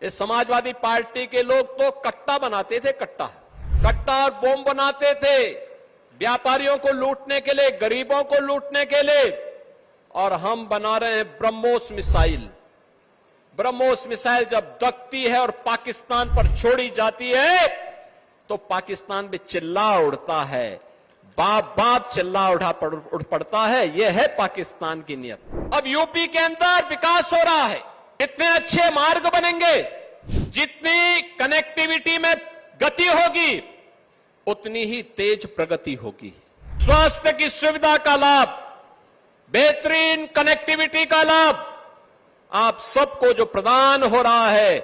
इस समाजवादी पार्टी के लोग तो कट्टा बनाते थे, कट्टा और बम बनाते थे व्यापारियों को लूटने के लिए, गरीबों को लूटने के लिए। और हम बना रहे हैं ब्रह्मोस मिसाइल। ब्रह्मोस मिसाइल जब दगती है और पाकिस्तान पर छोड़ी जाती है तो पाकिस्तान में चिल्ला उड़ता है, बाप बाप चिल्ला उठ पड़ता है। यह है पाकिस्तान की नियत। अब यूपी के अंदर विकास हो रहा है, जितने अच्छे मार्ग बनेंगे, जितनी कनेक्टिविटी में गति होगी, उतनी ही तेज प्रगति होगी। स्वास्थ्य की सुविधा का लाभ, बेहतरीन कनेक्टिविटी का लाभ आप सबको जो प्रदान हो रहा है,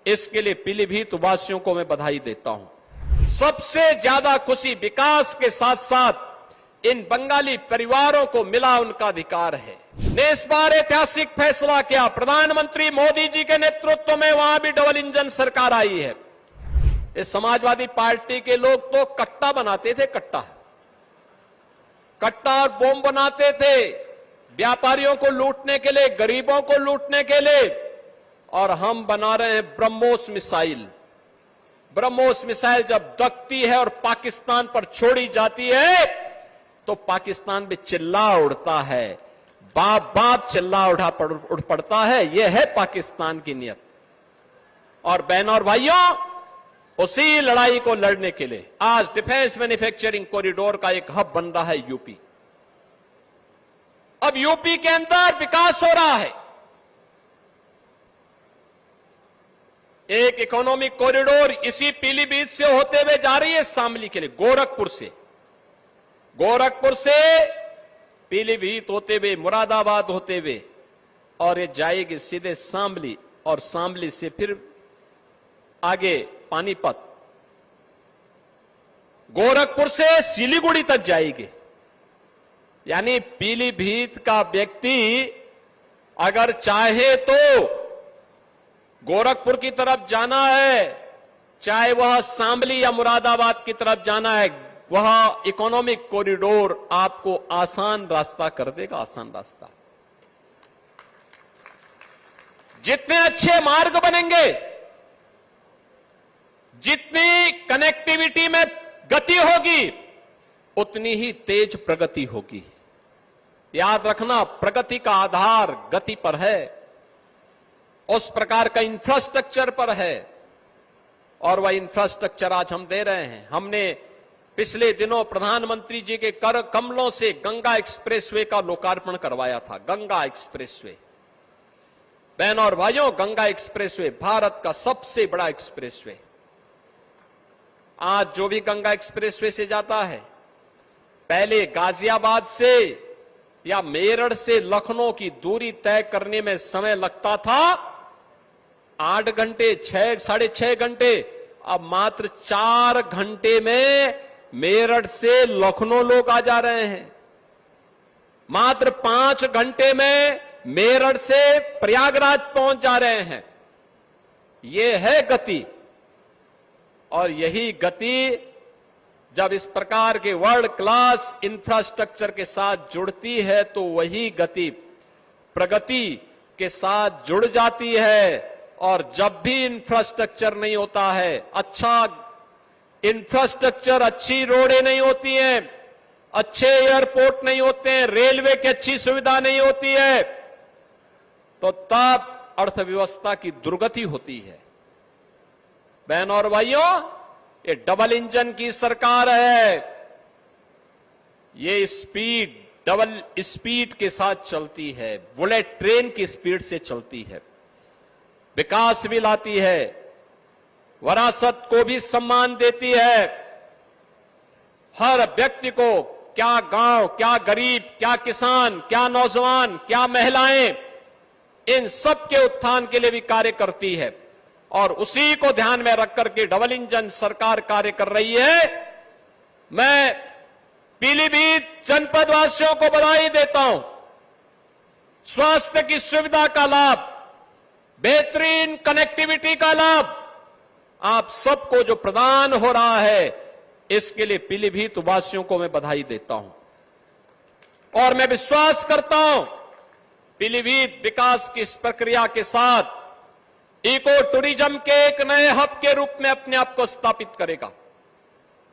इसके लिए पीलीभीत वासियों को मैं बधाई देता हूं। सबसे ज्यादा खुशी विकास के साथ साथ इन बंगाली परिवारों को मिला उनका अधिकार है। ने इस बार ऐतिहासिक फैसला किया, प्रधानमंत्री मोदी जी के नेतृत्व में वहां भी डबल इंजन सरकार आई है। इस समाजवादी पार्टी के लोग तो कट्टा बनाते थे, कट्टा और बम बनाते थे व्यापारियों को लूटने के लिए, गरीबों को लूटने के लिए। और हम बना रहे हैं ब्रह्मोस मिसाइल। ब्रह्मोस मिसाइल जब दगती है और पाकिस्तान पर छोड़ी जाती है तो पाकिस्तान में चिल्ला उड़ता है, बाप बाप चिल्ला उठ पड़ता है। यह है पाकिस्तान की नियत। और बहनों और भाइयों, उसी लड़ाई को लड़ने के लिए आज डिफेंस मैन्युफैक्चरिंग कॉरिडोर का एक हब बन रहा है यूपी। अब यूपी के अंदर विकास हो रहा है। एक इकोनॉमिक कॉरिडोर इसी पीलीभीत से होते हुए जा रही है शामली के लिए, गोरखपुर से पीलीभीत होते हुए, मुरादाबाद होते हुए, और ये जाएगी सीधे शामली, और शामली से फिर आगे पानीपत, गोरखपुर से सिलीगुड़ी तक जाएगी। यानी पीलीभीत का व्यक्ति अगर चाहे तो गोरखपुर की तरफ जाना है, चाहे वह शामली या मुरादाबाद की तरफ जाना है, वह इकोनॉमिक कॉरिडोर आपको आसान रास्ता कर देगा, आसान रास्ता। जितने अच्छे मार्ग बनेंगे, जितनी कनेक्टिविटी में गति होगी, उतनी ही तेज प्रगति होगी। याद रखना, प्रगति का आधार गति पर है, उस प्रकार का इंफ्रास्ट्रक्चर पर है। और वह इंफ्रास्ट्रक्चर आज हम दे रहे हैं। हमने पिछले दिनों प्रधानमंत्री जी के कर कमलों से गंगा एक्सप्रेसवे का लोकार्पण करवाया था। गंगा एक्सप्रेसवे, बहनों और भाइयों, गंगा एक्सप्रेसवे भारत का सबसे बड़ा एक्सप्रेसवे। आज जो भी गंगा एक्सप्रेसवे से जाता है, पहले गाजियाबाद से या मेरठ से लखनऊ की दूरी तय करने में समय लगता था 8 घंटे, 6-6.5 घंटे। अब मात्र 4 घंटे में मेरठ से लखनऊ लोग आ जा रहे हैं। मात्र 5 घंटे में मेरठ से प्रयागराज पहुंच जा रहे हैं। यह है गति। और यही गति जब इस प्रकार के वर्ल्ड क्लास इंफ्रास्ट्रक्चर के साथ जुड़ती है तो वही गति प्रगति के साथ जुड़ जाती है। और जब भी इंफ्रास्ट्रक्चर नहीं होता है, अच्छा इंफ्रास्ट्रक्चर, अच्छी रोडें नहीं होती हैं, अच्छे एयरपोर्ट नहीं होते हैं, रेलवे की अच्छी सुविधा नहीं होती है, तो तब अर्थव्यवस्था की दुर्गति होती है। बहनों और भाइयों, ये डबल इंजन की सरकार है। ये स्पीड, डबल स्पीड के साथ चलती है, बुलेट ट्रेन की स्पीड से चलती है, विकास भी लाती है, विरासत को भी सम्मान देती है। हर व्यक्ति को, क्या गांव, क्या गरीब, क्या किसान, क्या नौजवान, क्या महिलाएं, इन सब के उत्थान के लिए भी कार्य करती है। और उसी को ध्यान में रख करके डबल इंजन सरकार कार्य कर रही है। मैं पीलीभीत जनपद वासियों को बधाई देता हूं। स्वास्थ्य की सुविधा का लाभ, बेहतरीन कनेक्टिविटी का लाभ आप सबको जो प्रदान हो रहा है, इसके लिए पीलीभीत वासियों को मैं बधाई देता हूं। और मैं विश्वास करता हूं पीलीभीत विकास की इस प्रक्रिया के साथ इको टूरिज्म के एक नए हब के रूप में अपने आप को स्थापित करेगा।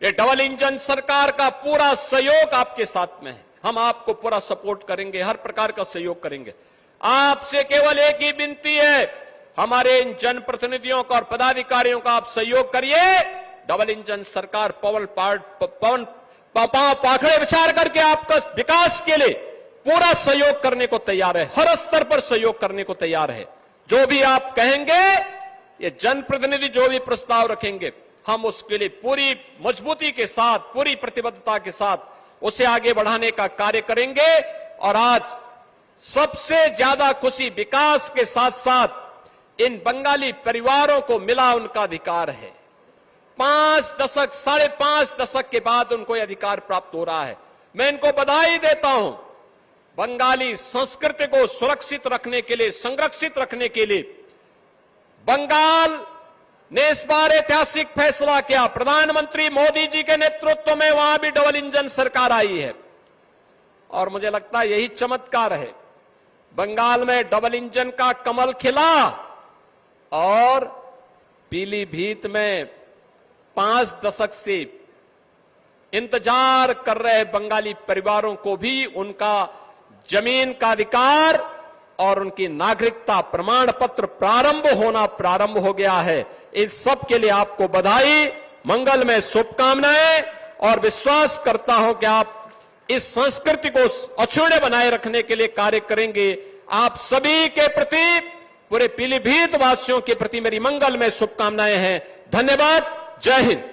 ये डबल इंजन सरकार का पूरा सहयोग आपके साथ में है। हम आपको पूरा सपोर्ट करेंगे, हर प्रकार का सहयोग करेंगे। आपसे केवल एक ही विनती है, हमारे इन जनप्रतिनिधियों का और पदाधिकारियों का आप सहयोग करिए। डबल इंजन सरकार पाखड़े विचार करके आपका विकास के लिए पूरा सहयोग करने को तैयार है, हर स्तर पर सहयोग करने को तैयार है। जो भी आप कहेंगे, ये जनप्रतिनिधि जो भी प्रस्ताव रखेंगे, हम उसके लिए पूरी मजबूती के साथ, पूरी प्रतिबद्धता के साथ उसे आगे बढ़ाने का कार्य करेंगे। और आज सबसे ज्यादा खुशी विकास के साथ साथ इन बंगाली परिवारों को मिला उनका अधिकार है। 5 दशक, 5.5 दशक के बाद उनको यह अधिकार प्राप्त हो रहा है। मैं इनको बधाई देता हूं। बंगाली संस्कृति को सुरक्षित रखने के लिए, संरक्षित रखने के लिए बंगाल ने इस बार ऐतिहासिक फैसला किया। प्रधानमंत्री मोदी जी के नेतृत्व में वहां भी डबल इंजन सरकार आई है और मुझे लगता है यही चमत्कार है। बंगाल में डबल इंजन का कमल खिला और पीलीभीत में 5 दशक से इंतजार कर रहे बंगाली परिवारों को भी उनका जमीन का अधिकार और उनकी नागरिकता प्रमाण पत्र प्रारंभ हो गया है। इस सब के लिए आपको बधाई, मंगल में शुभकामनाएं और विश्वास करता हूं कि आप इस संस्कृति को अक्षुण्य बनाए रखने के लिए कार्य करेंगे। आप सभी के प्रति, पूरे पीलीभीत वासियों के प्रति मेरी मंगल में शुभकामनाएं हैं। धन्यवाद। जय हिंद।